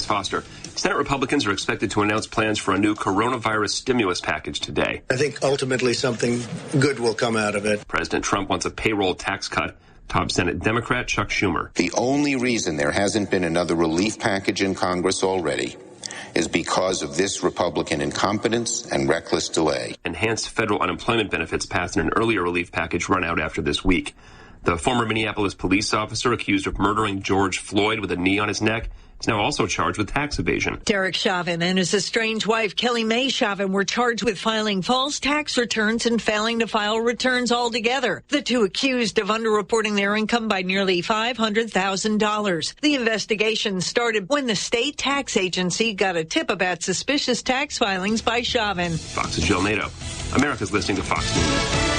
Chris Foster. Senate Republicans are expected to announce plans for a new coronavirus stimulus package today. I think ultimately something good will come out of it. President Trump wants a payroll tax cut. Top Senate Democrat Chuck Schumer. The only reason there hasn't been another relief package in Congress already is because of this Republican incompetence and reckless delay. Enhanced federal unemployment benefits passed in an earlier relief package run out after this week. The former Minneapolis police officer accused of murdering George Floyd with a knee on his neck is now also charged with tax evasion. Derek Chauvin and his estranged wife, Kelly Mae Chauvin, were charged with filing false tax returns and failing to file returns altogether. The two accused of underreporting their income by nearly $500,000. The investigation started when the state tax agency got a tip about suspicious tax filings by Chauvin. Fox's Jill Nato. America's listening to Fox News.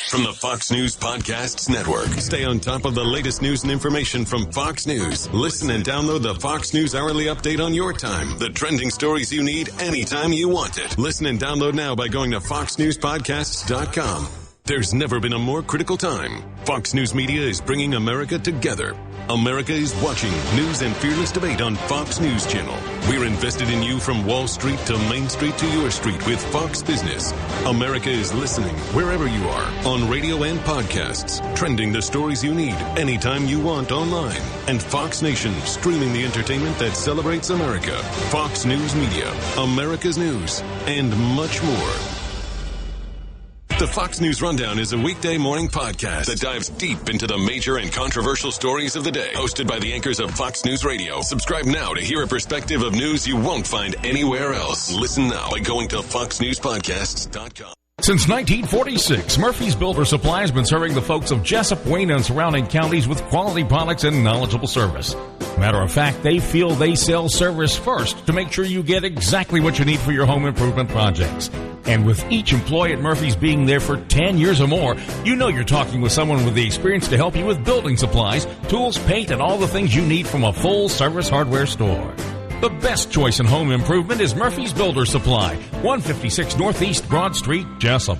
From the Fox News Podcasts Network. Stay on top of the latest news and information from Fox News. Listen and download the Fox News Hourly Update on your time. The trending stories you need anytime you want it. Listen and download now by going to foxnewspodcasts.com. There's never been a more critical time. Fox News Media is bringing America together. America is watching news and fearless debate on Fox News Channel. We're invested in you from Wall Street to Main Street to your street with Fox Business. America is listening wherever you are, on radio and podcasts, trending the stories you need anytime you want online, and Fox Nation, streaming the entertainment that celebrates America. Fox News Media, America's news, and much more. The Fox News Rundown is a weekday morning podcast that dives deep into the major and controversial stories of the day. Hosted by the anchors of Fox News Radio. Subscribe now to hear a perspective of news you won't find anywhere else. Listen now by going to foxnewspodcasts.com. Since 1946, Murphy's Builder Supply has been serving the folks of Jessup, Wayne, and surrounding counties with quality products and knowledgeable service. Matter of fact, they feel they sell service first to make sure you get exactly what you need for your home improvement projects. And with each employee at Murphy's being there for 10 years or more, you know you're talking with someone with the experience to help you with building supplies, tools, paint, and all the things you need from a full-service hardware store. The best choice in home improvement is Murphy's Builder Supply, 156 Northeast Broad Street, Jessup.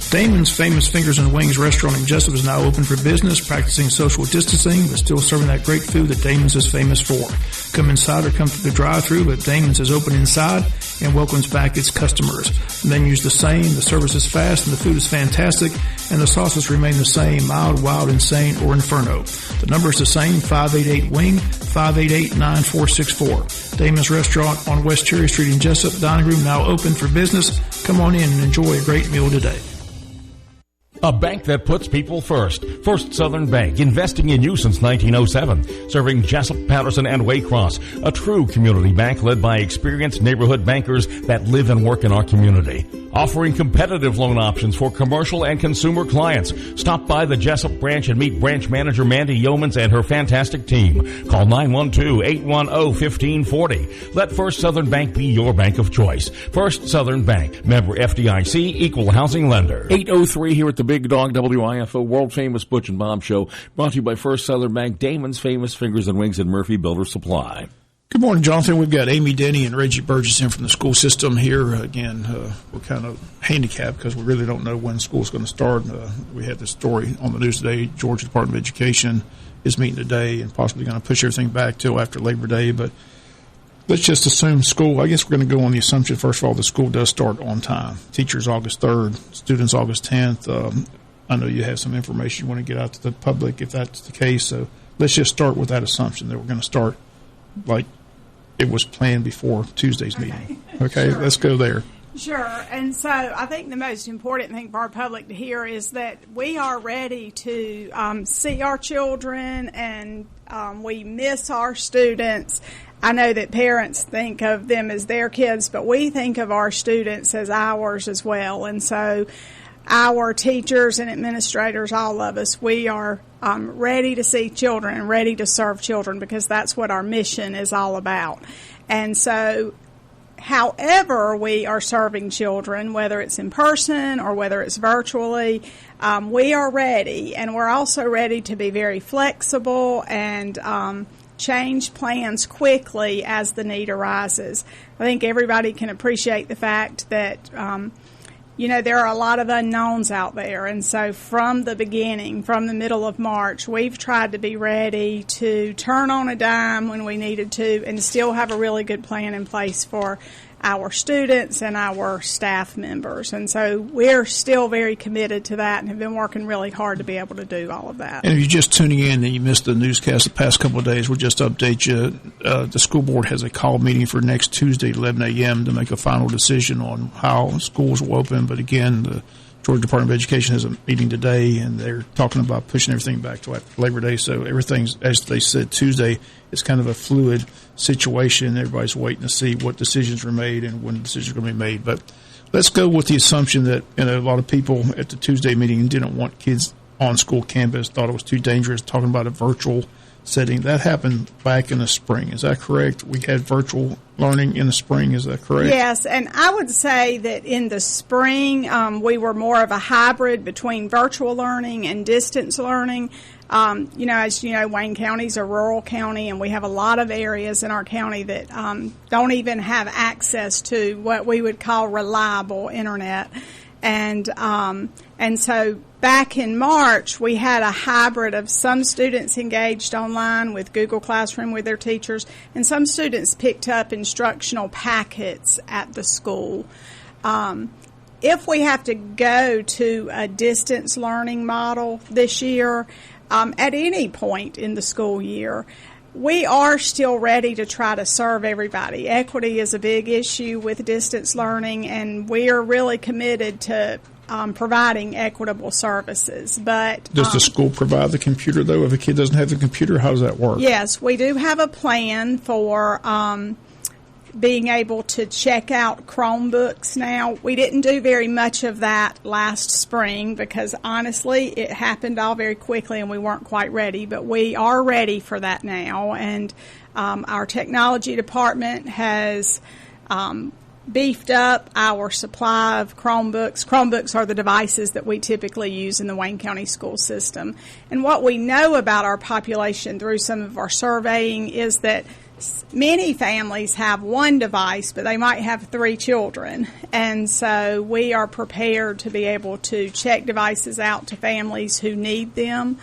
Damon's Famous Fingers and Wings restaurant in Jessup is now open for business, practicing social distancing, but still serving that great food that Damon's is famous for. Come inside or come through the drive-thru, but Damon's is open inside and welcomes back its customers. The menu's the same, the service is fast, and the food is fantastic, and the sauces remain the same, mild, wild, insane, or inferno. The number is the same, 588-WING, 588-9464. Damon's Restaurant on West Cherry Street in Jessup. Dining room now open for business. Come on in and enjoy a great meal today. A bank that puts people first. First Southern Bank, investing in you since 1907. Serving Jessup, Patterson, and Waycross. A true community bank led by experienced neighborhood bankers that live and work in our community. Offering competitive loan options for commercial and consumer clients. Stop by the Jessup branch and meet branch manager Mandy Yeomans and her fantastic team. Call 912-810-1540. Let First Southern Bank be your bank of choice. First Southern Bank, member FDIC, equal housing lender. 803 here at the Big Dog WIFO World Famous Butch and Bob Show, brought to you by First Southern Bank, Damon's Famous Fingers and Wings, and Murphy Builder Supply. Good morning, Jonathan. We've got Amy Denty and Reggie Burgess in from the school system here. Again, we're kind of handicapped because we really don't know when school's going to start. We had this story on the news today. Georgia Department of Education is meeting today and possibly going to push everything back till after Labor Day. But let's just assume school. I guess we're going to go on the assumption, first of all, the school does start on time. Teachers August 3rd, students August 10th. I know you have some information you want to get out to the public if that's the case. So let's just start with that assumption that we're going to start like it was planned before Tuesday's meeting. Okay, sure. Let's go there. Sure. And so I think the most important thing for our public to hear is that we are ready to see our children, and we miss our students. I know that parents think of them as their kids, but we think of our students as ours as well. And so our teachers and administrators, all of us, we are ready to see children and ready to serve children because that's what our mission is all about. And so however we are serving children, whether it's in person or whether it's virtually, we are ready. And we're also ready to be very flexible and change plans quickly as the need arises. I think everybody can appreciate the fact that there are a lot of unknowns out there. And so from the beginning, from the middle of March, we've tried to be ready to turn on a dime when we needed to and still have a really good plan in place for our students and our staff members. And so we're still very committed to that and have been working really hard to be able to do all of that. And if you're just tuning in and you missed the newscast the past couple of days, we'll just update you. The school board has a call meeting for next Tuesday at 11 a.m. to make a final decision on how schools will open. But again, the Georgia Department of Education has a meeting today, and they're talking about pushing everything back to after Labor Day. So everything's, as they said, Tuesday is kind of a fluid situation. Everybody's waiting to see what decisions were made and when decisions are going to be made. But let's go with the assumption that a lot of people at the Tuesday meeting didn't want kids on school campus, thought it was too dangerous, talking about a virtual setting. That happened back in the spring. Is that correct? We had virtual learning in the spring. Is that correct? Yes, and I would say that in the spring we were more of a hybrid between virtual learning and distance learning. As you know, Wayne County is a rural county, and we have a lot of areas in our county that don't even have access to what we would call reliable internet. And so back in March, we had a hybrid of some students engaged online with Google Classroom with their teachers, and some students picked up instructional packets at the school. If we have to go to a distance learning model this year, at any point in the school year, we are still ready to try to serve everybody. Equity is a big issue with distance learning, and we are really committed to providing equitable services. But does the school provide the computer, though? If a kid doesn't have the computer, how does that work? Yes, we do have a plan for being able to check out Chromebooks now. We didn't do very much of that last spring because, honestly, it happened all very quickly and we weren't quite ready. But we are ready for that now. And our technology department has beefed up our supply of Chromebooks. Chromebooks are the devices that we typically use in the Wayne County school system. And what we know about our population through some of our surveying is that many families have one device, but they might have 3 children. And so we are prepared to be able to check devices out to families who need them.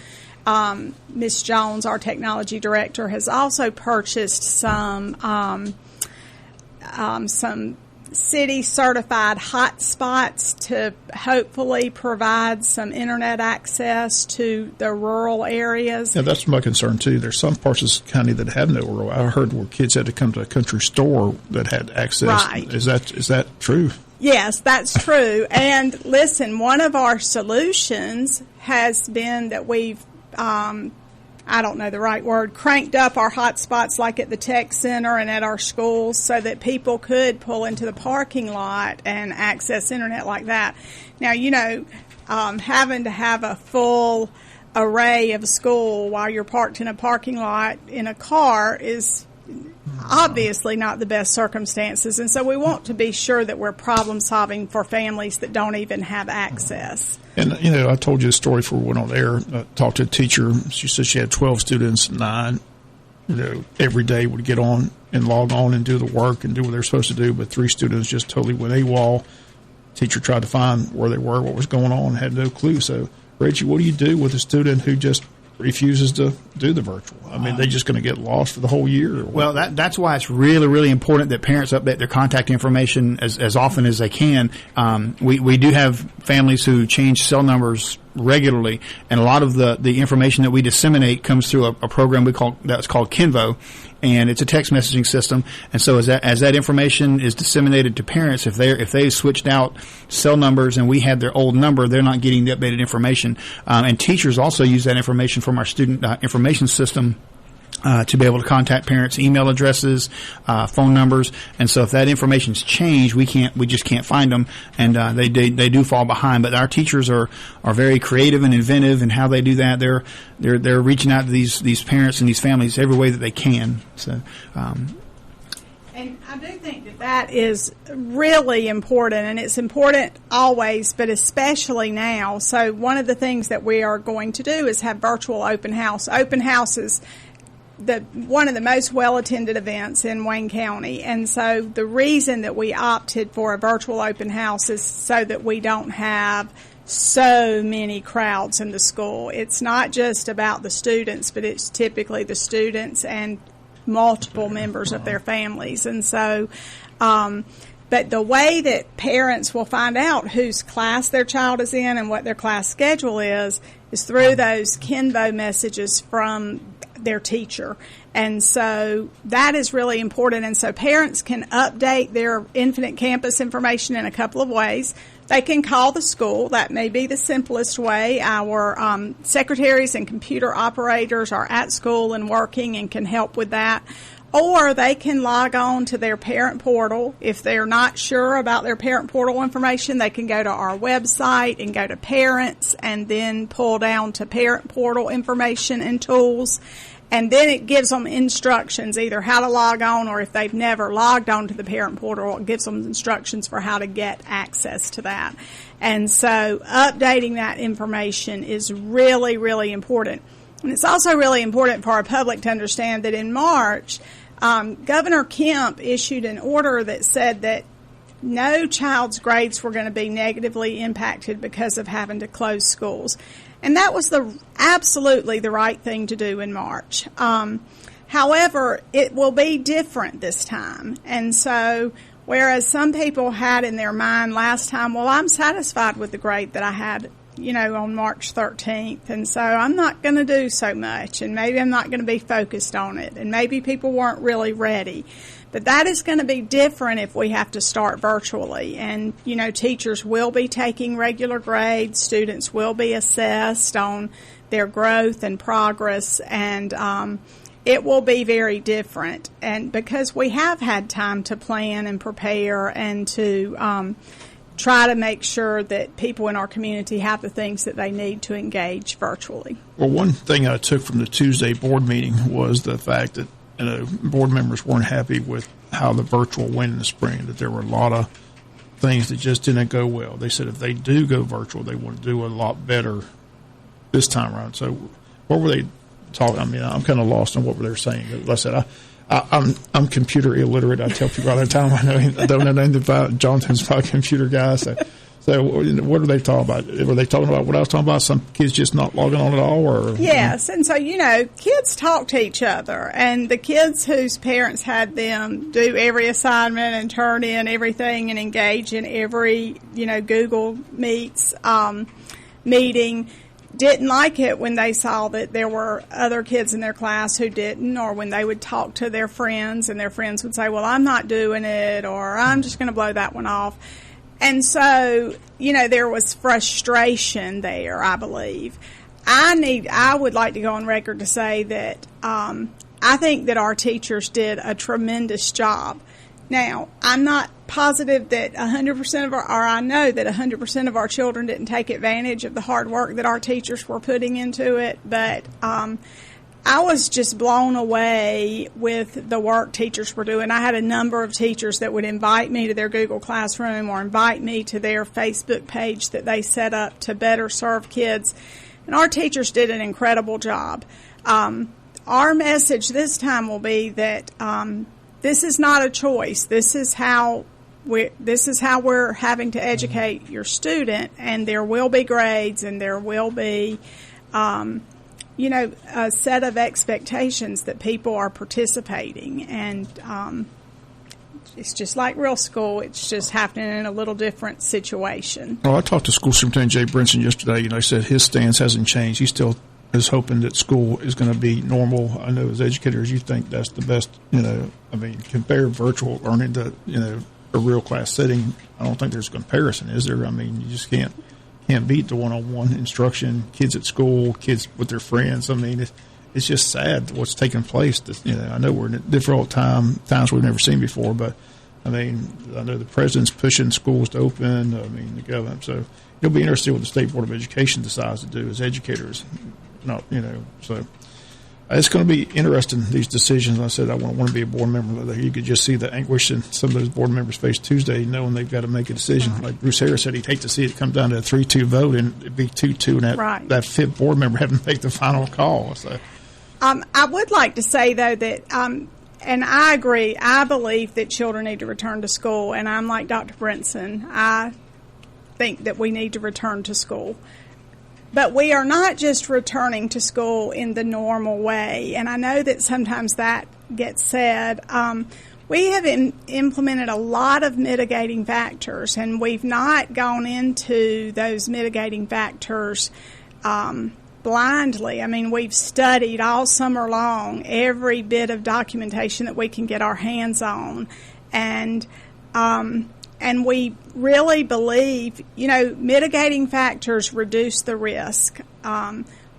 Ms. Jones, our technology director, has also purchased some city-certified hotspots to hopefully provide some internet access to the rural areas. Yeah, that's my concern, too. There's some parts of the county that have no rural. I heard where kids had to come to a country store that had access. Right. Is that true? Yes, that's true. And listen, one of our solutions has been that we've I don't know the right word, cranked up our hotspots like at the tech center and at our schools so that people could pull into the parking lot and access internet like that. Now, having to have a full array of school while you're parked in a parking lot in a car is obviously not the best circumstances. And so we want to be sure that we're problem solving for families that don't even have access. And, I told you a story before we went on air. I talked to a teacher. She said she had 12 students, 9, every day would get on and log on and do the work and do what they're supposed to do. But 3 students just totally went AWOL. Teacher tried to find where they were, what was going on, had no clue. So, Reggie, what do you do with a student who just refuses to do the virtual? I mean, they're just going to get lost for the whole year? Or well, that's why it's really, really important that parents update their contact information as often as they can. We do have families who change cell numbers regularly, and a lot of the information that we disseminate comes through a program that's called Kinvo, and it's a text messaging system. And so as that information is disseminated to parents, if they switched out cell numbers and we had their old number, they're not getting the updated information. And teachers also use that information from our student information system to be able to contact parents' email addresses, phone numbers, and so if that information's changed, we just can't find them, and they do fall behind. But our teachers are very creative and inventive in how they do that. They're reaching out to these parents and these families every way that they can. So. And I do think that is really important, and it's important always, but especially now. So one of the things that we are going to do is have virtual open house. Open houses one of the most well-attended events in Wayne County. And so the reason that we opted for a virtual open house is so that we don't have so many crowds in the school. It's not just about the students, but it's typically the students and multiple members of their families. And so, but the way that parents will find out whose class their child is in and what their class schedule is through those Kinvo messages from their teacher. And so that is really important. And so parents can update their Infinite Campus information in a couple of ways. They can call the school. That may be the simplest way. Our secretaries and computer operators are at school and working and can help with that. Or they can log on to their parent portal. If they're not sure about their parent portal information, they can go to our website and go to parents and then pull down to parent portal information and tools. And then it gives them instructions, either how to log on, or if they've never logged on to the parent portal, it gives them instructions for how to get access to that. And so updating that information is really, really important. And it's also really important for our public to understand that in March, Governor Kemp issued an order that said that no child's grades were going to be negatively impacted because of having to close schools. And that was absolutely the right thing to do in March. However, it will be different this time. And so, whereas some people had in their mind last time, well, I'm satisfied with the grade that I had, on March 13th. And so I'm not going to do so much. And maybe I'm not going to be focused on it. And maybe people weren't really ready. But that is going to be different if we have to start virtually. And, teachers will be taking regular grades. Students will be assessed on their growth and progress. And it will be very different. And because we have had time to plan and prepare and to try to make sure that people in our community have the things that they need to engage virtually. Well, one thing I took from the Tuesday board meeting was the fact that board members weren't happy with how the virtual went in the spring, that there were a lot of things that just didn't go well. They said if they do go virtual, they want to do a lot better this time around. So what were they talking? I mean, I'm kind of lost on what they were saying. Like I said, I'm computer illiterate. I tell people all the time I don't know anything about Jonathan's not a computer guy. So what are they talking about? Were they talking about what I was talking about? Some kids just not logging on at all? Or yes, and so, kids talk to each other. And the kids whose parents had them do every assignment and turn in everything and engage in every, Google Meets meeting didn't like it when they saw that there were other kids in their class who didn't, or when they would talk to their friends and their friends would say, well, I'm not doing it, or I'm just going to blow that one off. And so, there was frustration there, I believe. I would like to go on record to say that I think that our teachers did a tremendous job. Now, I'm not positive that 100% I know that 100% of our children didn't take advantage of the hard work that our teachers were putting into it, but I was just blown away with the work teachers were doing. I had a number of teachers that would invite me to their Google Classroom or invite me to their Facebook page that they set up to better serve kids. And our teachers did an incredible job. Our message this time will be that this is not a choice. This is how we're having to educate your student, and there will be grades and there will be a set of expectations that people are participating. And it's just like real school. It's just happening in a little different situation. Well, I talked to School Superintendent Jay Brinson yesterday, and I said his stance hasn't changed. He still is hoping that school is going to be normal. I know as educators you think that's the best, compare virtual learning to, a real class setting. I don't think there's a comparison, is there? I mean, you just can't beat the one-on-one instruction, kids at school, kids with their friends. I mean, it's just sad what's taking place. I know we're in a difficult times we've never seen before, but, I know the president's pushing schools to open, the government. So it'll be interesting what the State Board of Education decides to do as educators. So it's going to be interesting, these decisions. I said I want to be a board member. You could just see the anguish in some of those board members' face Tuesday, knowing they've got to make a decision. Like Bruce Harris said, he'd hate to see it come down to a 3-2 vote and it'd be 2-2, and that fifth board member having to make the final call. So I would like to say, though, that, and I agree, I believe that children need to return to school, and I'm like Dr. Brinson. I think that we need to return to school. But we are not just returning to school in the normal way, and I know that sometimes that gets said. We have implemented a lot of mitigating factors, and we've not gone into those mitigating factors blindly. I mean, we've studied all summer long every bit of documentation that we can get our hands on, and we really believe, mitigating factors reduce the risk.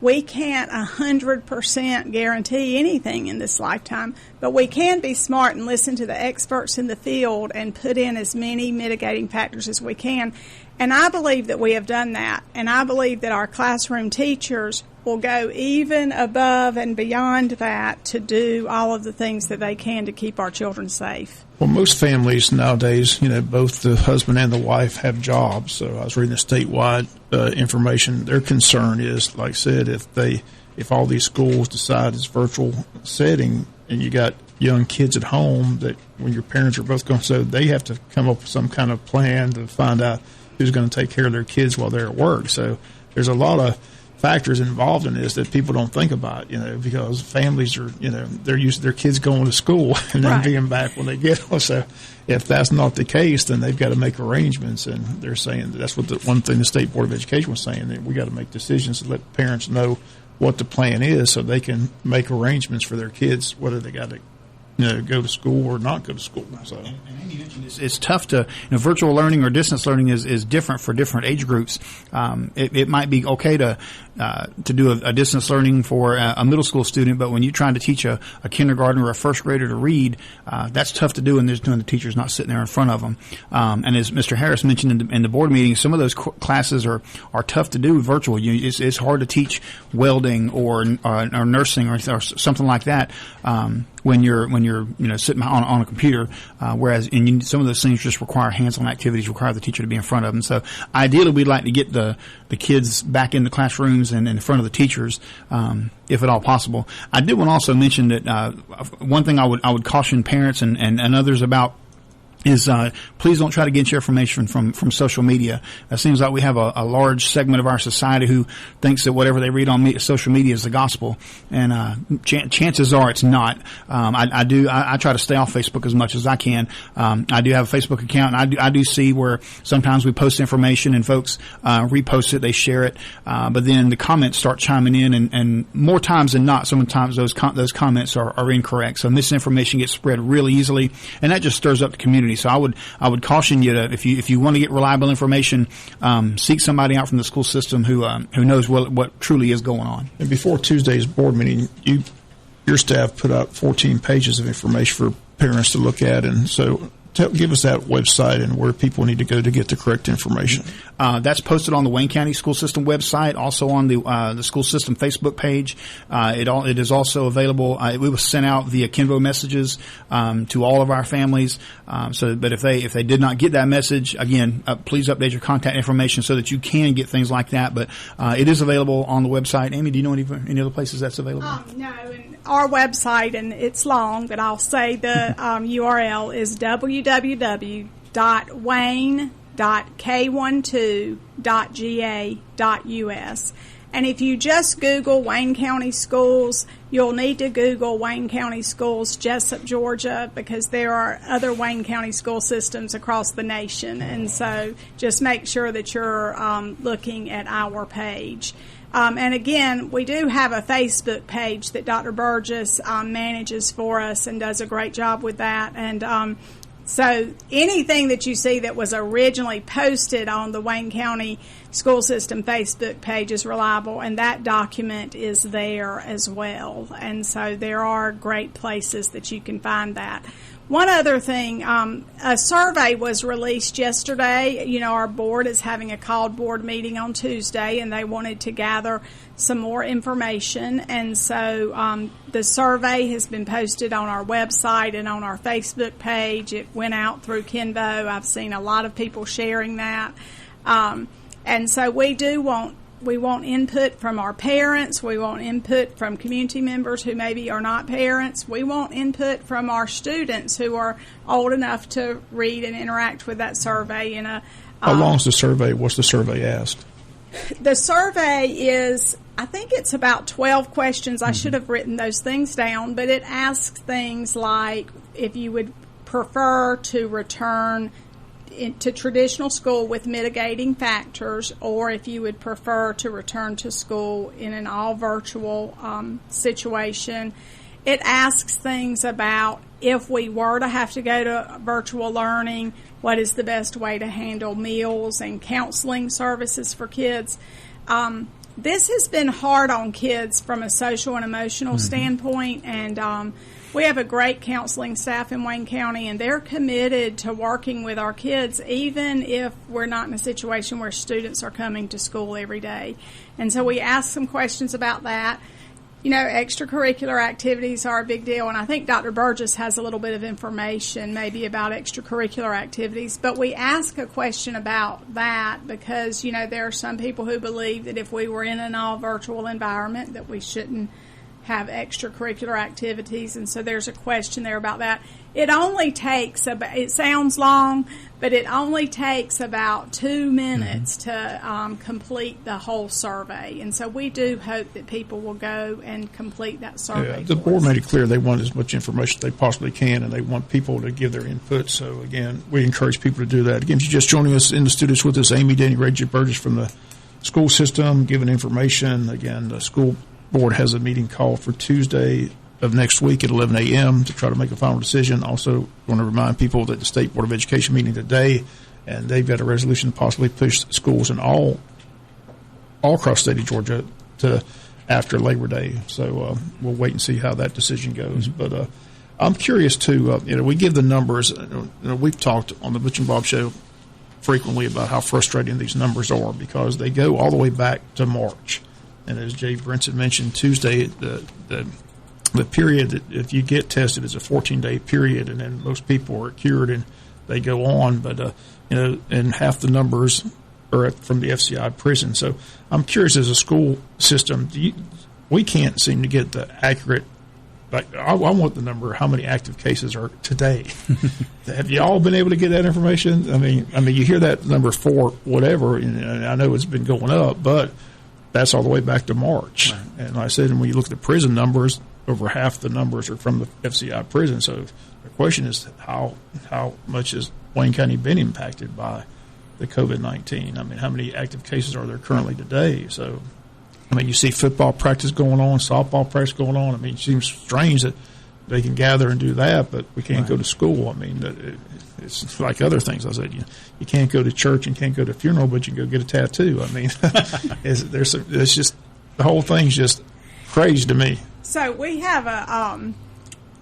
We can't 100% guarantee anything in this lifetime, but we can be smart and listen to the experts in the field and put in as many mitigating factors as we can. And I believe that we have done that, and I believe that our classroom teachers will go even above and beyond that to do all of the things that they can to keep our children safe. Well, most families nowadays, both the husband and the wife have jobs. So I was reading the statewide information. Their concern is, like I said, if all these schools decide it's virtual setting and you got young kids at home, that when your parents are both going, so they have to come up with some kind of plan to find out who's going to take care of their kids while they're at work. So there's a lot of factors involved in this that people don't think about, because families are, they're used to their kids going to school and then being back when they get home. So if that's not the case, then they've got to make arrangements. And they're saying that's what the one thing the State Board of Education was saying, that we got to make decisions to let parents know what the plan is so they can make arrangements for their kids, whether they got to go to school or not go to school. So, and Amy mentioned it's tough to, virtual learning or distance learning is different for different age groups. It might be okay to do a distance learning for a middle school student, but when you're trying to teach a kindergartner or a first grader to read, that's tough to do, and the teacher's not sitting there in front of them. And as Mr. Harris mentioned in the board meeting, some of those classes are tough to do virtual. It's hard to teach welding or nursing or something like that. When you're sitting on a computer, whereas some of those things just require hands-on activities, require the teacher to be in front of them. So ideally, we'd like to get the kids back in the classrooms and in front of the teachers, if at all possible. I did want to also mention that one thing I would caution parents and others about is please don't try to get your information from social media. It seems like we have a large segment of our society who thinks that whatever they read on social media is the gospel, and chances are it's not. I try to stay off Facebook as much as I can. I do have a Facebook account, and I do see where sometimes we post information and folks repost it, they share it, but then the comments start chiming in, and more times than not, sometimes those comments are incorrect. So misinformation gets spread really easily, and that just stirs up the community. So I would caution you to, if you want to get reliable information, seek somebody out from the school system who knows what truly is going on. And before Tuesday's board meeting, your staff put out 14 pages of information for parents to look at, and so give us that website and where people need to go to get the correct information. That's posted on the Wayne County School System website, also on the school system Facebook page. It is also available. It was sent out via Kinvo messages to all of our families. But if they did not get that message, again, please update your contact information so that you can get things like that. But it is available on the website. Amy, do you know any other places that's available? No, and our website, and it's long, but I'll say the URL is www.wayne.k12.ga.us. And if you just Google Wayne County Schools, you'll need to Google Wayne County Schools, Jessup, Georgia, because there are other Wayne County school systems across the nation. And so just make sure that you're looking at our page. And again, we do have a Facebook page that Dr. Burgess manages for us and does a great job with that. And so anything that you see that was originally posted on the Wayne County School System Facebook page is reliable, and that document is there as well. And so there are great places that you can find that. One other thing, a survey was released yesterday. Our board is having a called board meeting on Tuesday, and they wanted to gather some more information. And so the survey has been posted on our website and on our Facebook page. It went out through Kinvo. I've seen a lot of people sharing that. And so we do want want input from our parents. We want input from community members who maybe are not parents. We want input from our students who are old enough to read and interact with that survey. How long is the survey? What's the survey asked? The survey is, I think it's about 12 questions. I should have written those things down, but it asks things like if you would prefer to return to traditional school with mitigating factors, or if you would prefer to return to school in an all-virtual situation. It asks things about if we were to have to go to virtual learning, what is the best way to handle meals and counseling services for kids. This has been hard on kids from a social and emotional standpoint, and we have a great counseling staff in Wayne County, and they're committed to working with our kids even if we're not in a situation where students are coming to school every day. And so we ask some questions about that. Extracurricular activities are a big deal, and I think Dr. Burgess has a little bit of information maybe about extracurricular activities. But we ask a question about that because, there are some people who believe that if we were in an all-virtual environment that we shouldn't have extracurricular activities, and so there's a question there about that. It only takes it sounds long, but it only takes about 2 minutes to complete the whole survey, and so we do hope that people will go and complete that survey. The board made it clear they want as much information as they possibly can, and they want people to give their input. So again, we encourage people to do that. Again, if you're just joining us in the studios with us, Amy, Denty, Reggie, Burgess from the school system, giving information. Again, the school board has a meeting called for Tuesday of next week at 11 a.m. to try to make a final decision. Also, want to remind people that the State Board of Education meeting today, and they've got a resolution to possibly push schools in all across the state of Georgia to after Labor Day. So we'll wait and see how that decision goes. But I'm curious too. We give the numbers. We've talked on the Butch and Bob Show frequently about how frustrating these numbers are because they go all the way back to March. And as Jay Brinson mentioned Tuesday, the period that if you get tested is a 14-day period, and then most people are cured and they go on. But and half the numbers are from the FCI prison. So I'm curious, as a school system, we can't seem to get the accurate. Like I want the number. How many active cases are today? Have you all been able to get that information? I mean, you hear that number for whatever, and I know it's been going up, but that's all the way back to March. Right. And like I said, when you look at the prison numbers, over half the numbers are from the FCI prison. So the question is, how much has Wayne County been impacted by the COVID-19? I mean, how many active cases are there currently today? So, you see football practice going on, softball practice going on. It seems strange that they can gather and do that, but we can't go to school. It's like other things. I said, you can't go to church and can't go to a funeral, but you can go get a tattoo. It's just the whole thing's just crazy to me. So we have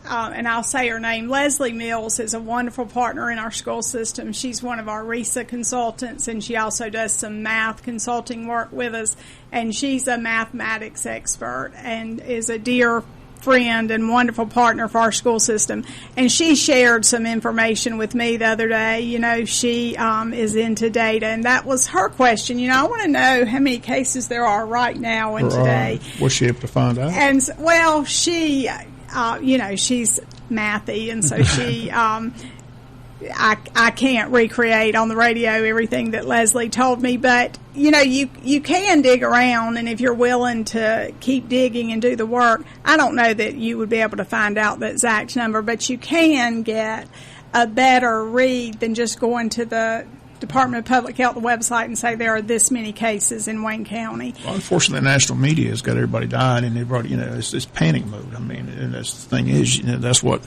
and I'll say her name, Leslie Mills is a wonderful partner in our school system. She's one of our RESA consultants, and she also does some math consulting work with us, and she's a mathematics expert and is a dear friend and wonderful partner for our school system. And she shared some information with me the other day. She is into data, and that was her question. I want to know how many cases there are right now and today. Was she able to find out? And she she's mathy, and so she I can't recreate on the radio everything that Leslie told me, but you can dig around, and if you're willing to keep digging and do the work, I don't know that you would be able to find out the exact number, but you can get a better read than just going to the Department of Public Health website and say there are this many cases in Wayne County. Well, unfortunately, the national media has got everybody dying, and everybody, it's panic mode. And that's the thing is, that's why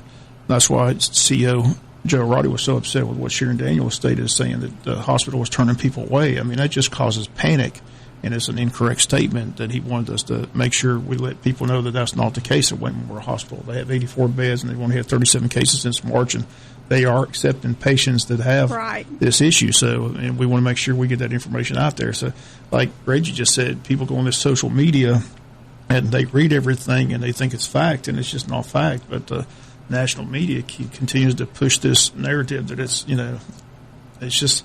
CEO Joe Roddy was so upset with what Sharon Daniels stated, saying that the hospital was turning people away. That just causes panic, and it's an incorrect statement that he wanted us to make sure we let people know that that's not the case at Wayne Memorial Hospital. They have 84 beds, and they've only had 37 cases since March, and they are accepting patients that have this issue. So, and we want to make sure we get that information out there. So, like Reggie just said, people go on this social media, and they read everything, and they think it's fact, and it's just not fact. But the national media continues to push this narrative that it's, it's just,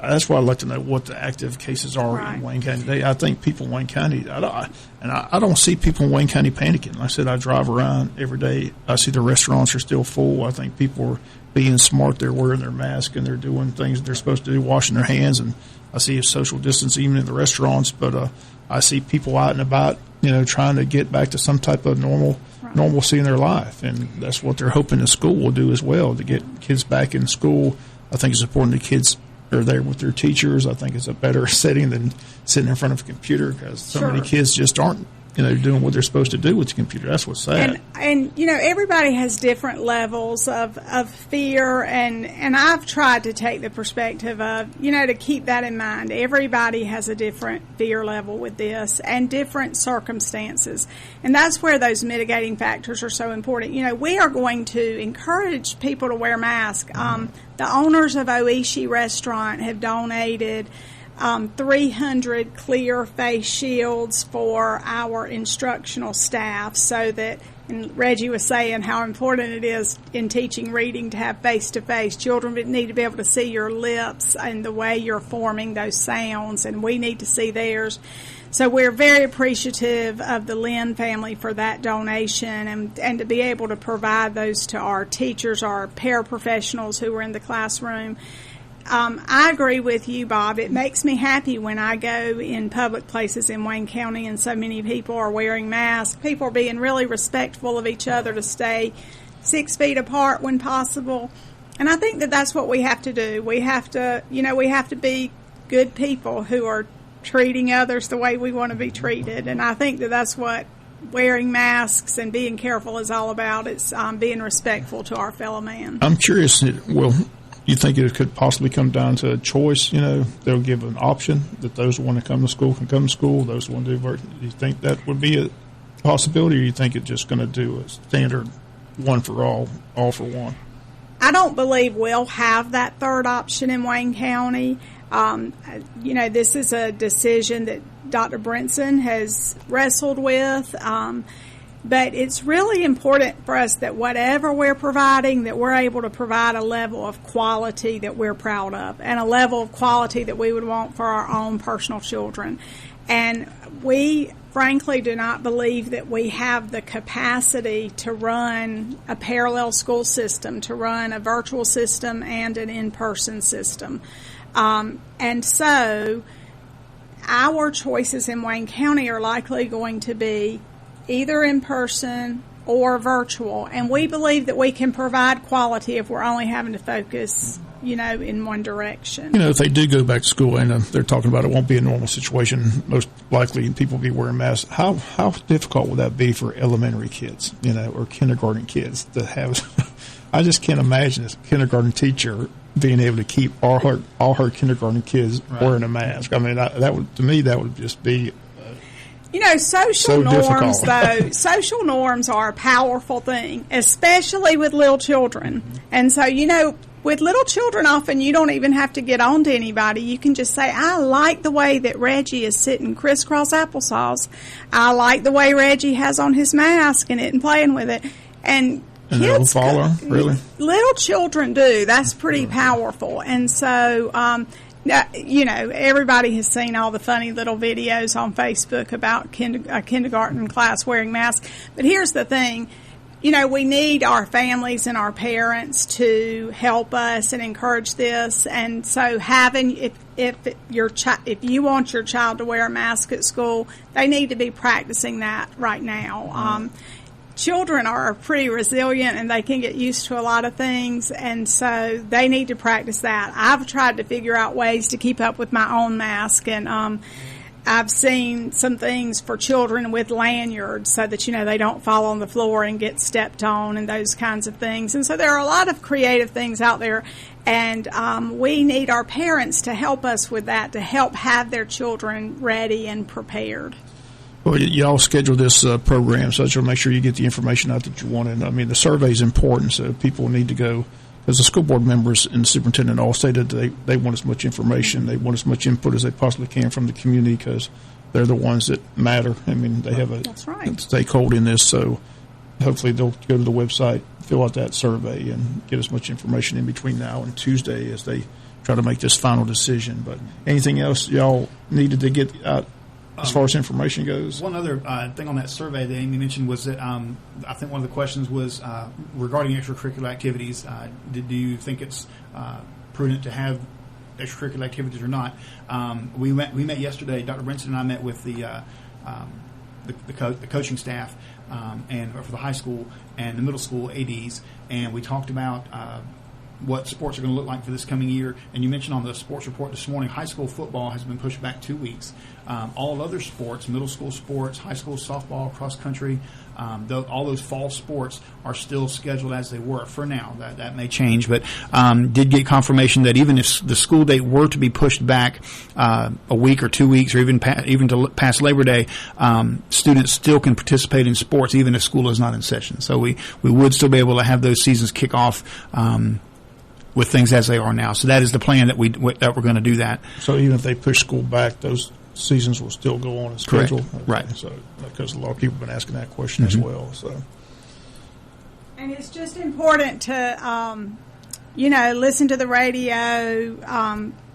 that's why I'd like to know what the active cases are in Wayne County today. I think people in Wayne County, I don't see people in Wayne County panicking. Like I said, I drive around every day. I see the restaurants are still full. I think people are being smart. They're wearing their mask and they're doing things they're supposed to do, washing their hands. And I see a social distance even in the restaurants. But I see people out and about, trying to get back to some type of normalcy in their life. And that's what they're hoping the school will do as well, to get kids back in school. I think it's important that kids are there with their teachers. I think it's a better setting than sitting in front of a computer, because so many kids just aren't doing what they're supposed to do with the computer. That's what's sad. And everybody has different levels of fear, and I've tried to take the perspective of, to keep that in mind. Everybody has a different fear level with this and different circumstances. And that's where those mitigating factors are so important. We are going to encourage people to wear masks. The owners of Oishi Restaurant have donated 300 clear face shields for our instructional staff, so that, and Reggie was saying how important it is in teaching reading to have face-to-face. Children need to be able to see your lips and the way you're forming those sounds, and we need to see theirs. So we're very appreciative of the Lynn family for that donation, and to be able to provide those to our teachers, our paraprofessionals who are in the classroom. I agree with you, Bob. It makes me happy when I go in public places in Wayne County and so many people are wearing masks. People are being really respectful of each other to stay 6 feet apart when possible. And I think that that's what we have to do. We have to, we have to be good people who are treating others the way we want to be treated. And I think that that's what wearing masks and being careful is all about. It's being respectful to our fellow man. I'm curious, you think it could possibly come down to a choice? They'll give an option that those who want to come to school can come to school, those who want to do virtual. Do you think that would be a possibility, or do you think it's just going to do a standard one for all for one? I don't believe we'll have that third option in Wayne County. This is a decision that Dr. Brinson has wrestled with. But it's really important for us that whatever we're providing, that we're able to provide a level of quality that we're proud of, and a level of quality that we would want for our own personal children. And we, frankly, do not believe that we have the capacity to run a parallel school system, to run a virtual system and an in-person system. And so our choices in Wayne County are likely going to be either in person or virtual, and we believe that we can provide quality if we're only having to focus, in one direction. If they do go back to school, and they're talking about it won't be a normal situation, most likely people will be wearing masks. How difficult would that be for elementary kids, or kindergarten kids to have? I just can't imagine a kindergarten teacher being able to keep all her kindergarten kids wearing a mask. I mean, that would just be. Social norms, though, social norms are a powerful thing, especially with little children. And so, with little children, often you don't even have to get on to anybody. You can just say, I like the way that Reggie is sitting crisscross applesauce. I like the way Reggie has on his mask and isn't playing with it. And kids, follow, really? Little children do. That's pretty powerful. And so, everybody has seen all the funny little videos on Facebook about a kindergarten class wearing masks. But here's the thing. We need our families and our parents to help us and encourage this. And so if you want your child to wear a mask at school, they need to be practicing that right now. Children are pretty resilient and they can get used to a lot of things, and so they need to practice that. I've tried to figure out ways to keep up with my own mask, and I've seen some things for children with lanyards so that, they don't fall on the floor and get stepped on and those kinds of things. And so there are a lot of creative things out there, and we need our parents to help us with that, to help have their children ready and prepared. Well, y'all schedule this program so that you'll make sure you get the information out that you want. And, the survey is important, so people need to go. Because the school board members and the superintendent all stated they want as much information, they want as much input as they possibly can from the community, because they're the ones that matter. They have a stakehold in this, so hopefully they'll go to the website, fill out that survey, and get as much information in between now and Tuesday as they try to make this final decision. But anything else y'all needed to get out as far as information goes? One other thing on that survey that Amy mentioned was that I think one of the questions was regarding extracurricular activities. Do you think it's prudent to have extracurricular activities or not? We met yesterday. Dr. Brinson and I met with the coaching staff and for the high school and the middle school ADs, and we talked about what sports are going to look like for this coming year. And you mentioned on the sports report this morning, high school football has been pushed back 2 weeks. All other sports, middle school sports, high school softball, cross country, all those fall sports are still scheduled as they were for now. That may change, but did get confirmation that even if the school date were to be pushed back a week or 2 weeks or even to past Labor Day, students still can participate in sports even if school is not in session. So we would still be able to have those seasons kick off with things as they are now. So that is the plan that we're going to do that. So even if they push school back, those seasons will still go on as scheduled? Okay. Right. So because a lot of people have been asking that question as well. So. And it's just important to, listen to the radio,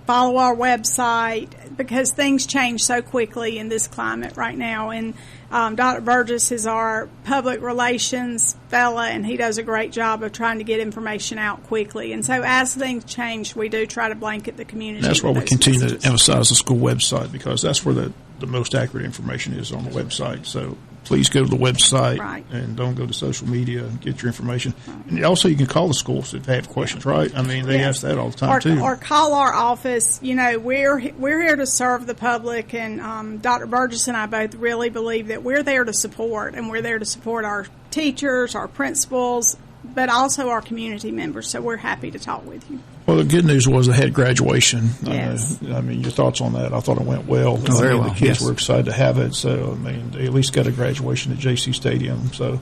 follow our website, because things change so quickly in this climate right now. And Dr. Burgess is our public relations fella, and he does a great job of trying to get information out quickly. And so as things change, we do try to blanket the community. That's why we continue to emphasize the school website, because that's where the most accurate information is on the website. So please go to the website and don't go to social media and get your information. Right. And also you can call the schools if they have questions, right? I mean, they ask that all the time too. Or call our office. We're here to serve the public, and Dr. Burgess and I both really believe that we're there to support, and we're there to support our teachers, our principals, but also our community members. So we're happy to talk with you. Well, the good news was they had graduation. Yes. I mean, your thoughts on that? I thought it went well. Very well. The kids were excited to have it. So, I mean, they at least got a graduation at JC Stadium. So,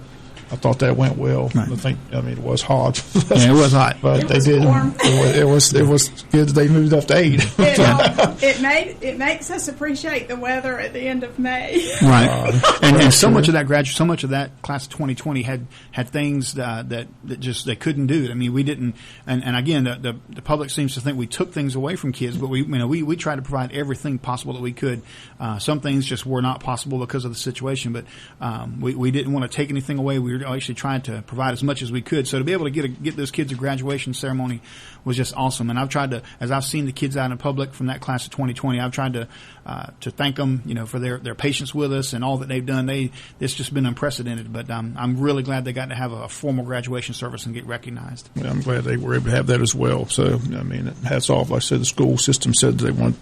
I thought that went well. Right. It was hot. Yeah, it was hot. But they did. It was good that they moved up to 8. It makes us appreciate the weather at the end of May. Right. And so much of that class of 2020 had things that just they couldn't do it. I mean, we didn't. And again, the public seems to think we took things away from kids, but we tried to provide everything possible that we could. Some things just were not possible because of the situation, but we didn't want to take anything away. We were actually trying to provide as much as we could. So to be able to get those kids a graduation ceremony was just awesome. And I've tried to, as I've seen the kids out in public from that class of 2020, I've tried to thank them, for their patience with us and all that they've done. It's just been unprecedented. But I'm really glad they got to have a formal graduation service and get recognized. Well, I'm glad they were able to have that as well. So, I mean, hats off. Like I said, the school system said they want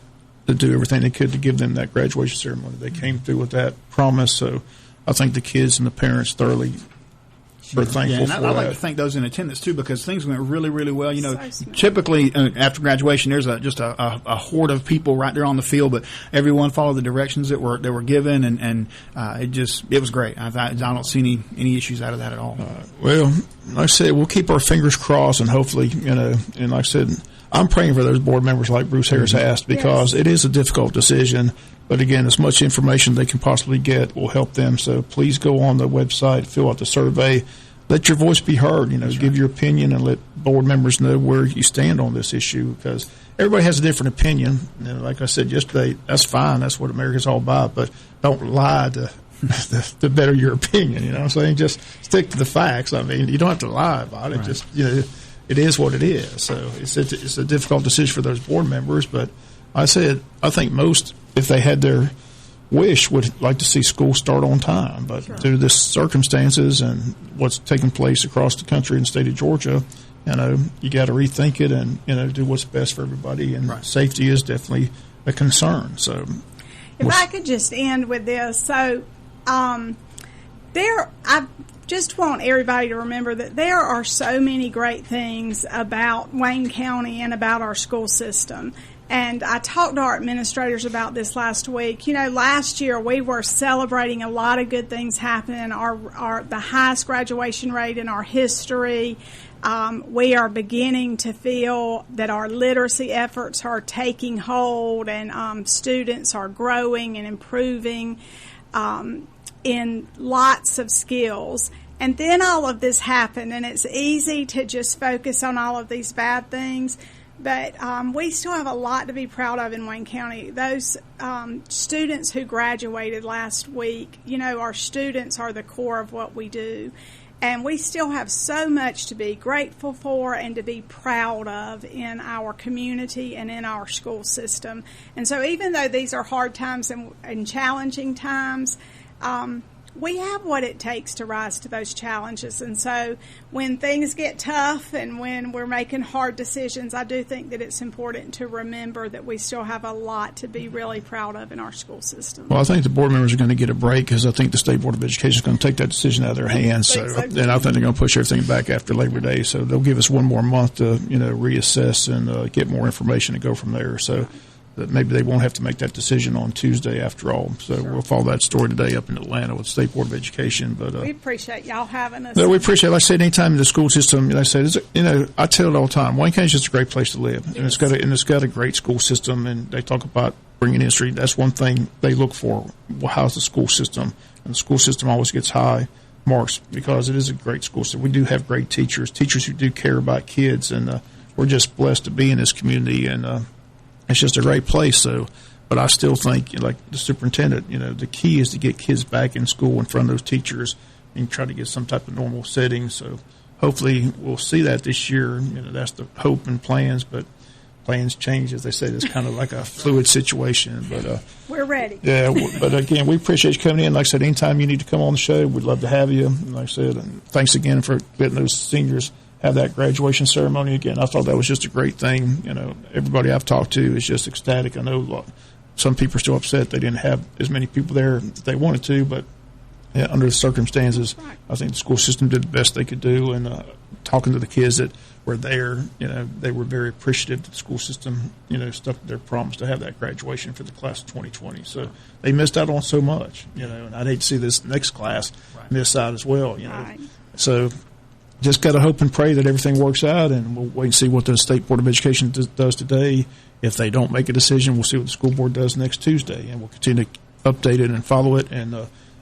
to do everything they could to give them that graduation ceremony. They came through with that promise. So I think the kids and the parents thoroughly we're thankful for that. I'd like to thank those in attendance too, because things went really, really well. Typically after graduation, there's just a horde of people right there on the field, but everyone followed the directions that were given, and it was great. I don't see any issues out of that at all. Well, like I said, we'll keep our fingers crossed, and hopefully, and like I said, I'm praying for those board members like Bruce Harris asked, because it is a difficult decision. But again, as much information they can possibly get will help them. So please go on the website, fill out the survey, let your voice be heard. Give your opinion and let board members know where you stand on this issue, because everybody has a different opinion. And like I said yesterday, that's fine. That's what America's all about. But don't lie to better your opinion. You know what I'm saying? Just stick to the facts. I mean, you don't have to lie about it. Right. Just it is what it is. So it's a difficult decision for those board members. But I think most, if they had their wish, would like to see school start on time. But due to the circumstances and what's taking place across the country and state of Georgia, you got to rethink it and do what's best for everybody. And safety is definitely a concern. So, if I could just end with this, so I just want everybody to remember that there are so many great things about Wayne County and about our school system. And I talked to our administrators about this last week. Last year we were celebrating a lot of good things happening. The highest graduation rate in our history. We are beginning to feel that our literacy efforts are taking hold, and students are growing and improving in lots of skills. And then all of this happened, and it's easy to just focus on all of these bad things. But we still have a lot to be proud of in Wayne County. Those students who graduated last week, our students are the core of what we do. And we still have so much to be grateful for and to be proud of in our community and in our school system. And so even though these are hard times and challenging times, we have what it takes to rise to those challenges. And so when things get tough and when we're making hard decisions, I do think that it's important to remember that we still have a lot to be really proud of in our school system. Well, I think the board members are going to get a break because I think the State Board of Education is going to take that decision out of their hands. And I think they're going to push everything back after Labor Day. So they'll give us one more month to, reassess and get more information and go from there. So that maybe they won't have to make that decision on Tuesday after all. So we'll follow that story today up in Atlanta with the State Board of Education. But we appreciate y'all having us. No, we appreciate it. Like I said, anytime in the school system, like I said, I tell it all the time, Wayne County is just a great place to live. Yes. And it's got a great school system, and they talk about bringing industry. That's one thing they look for. Well, how's the school system? And the school system always gets high marks because it is a great school system. We do have great teachers who do care about kids, and we're just blessed to be in this community, and it's just a great place. So, but I still think, like the superintendent, the key is to get kids back in school in front of those teachers and try to get some type of normal setting. So hopefully we'll see that this year. That's the hope and plans, but plans change. As they say, it's kind of like a fluid situation. But we're ready. Yeah, but again, we appreciate you coming in. Like I said, anytime you need to come on the show, we'd love to have you. And like I said, and thanks again for letting those seniors have that graduation ceremony again. I thought that was just a great thing. Everybody I've talked to is just ecstatic. I know some people are still upset they didn't have as many people there that they wanted to, but under the circumstances, I think the school system did the best they could do. And talking to the kids that were there, they were very appreciative that the school system, stuck to their promise to have that graduation for the class of 2020. So they missed out on so much, and I'd hate to see this next class miss out as well, So just got to hope and pray that everything works out, and we'll wait and see what the State Board of Education does today. If they don't make a decision, we'll see what the school board does next Tuesday, and we'll continue to update it and follow it. And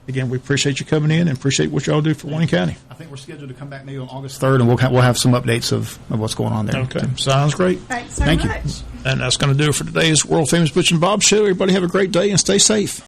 again, we appreciate you coming in and appreciate what y'all do for Wayne County. I think we're scheduled to come back maybe on August 3rd, and we'll have some updates of what's going on there. Okay, sounds great. Thanks so much. And that's going to do it for today's world famous Butch and Bob Show. Everybody have a great day and stay safe.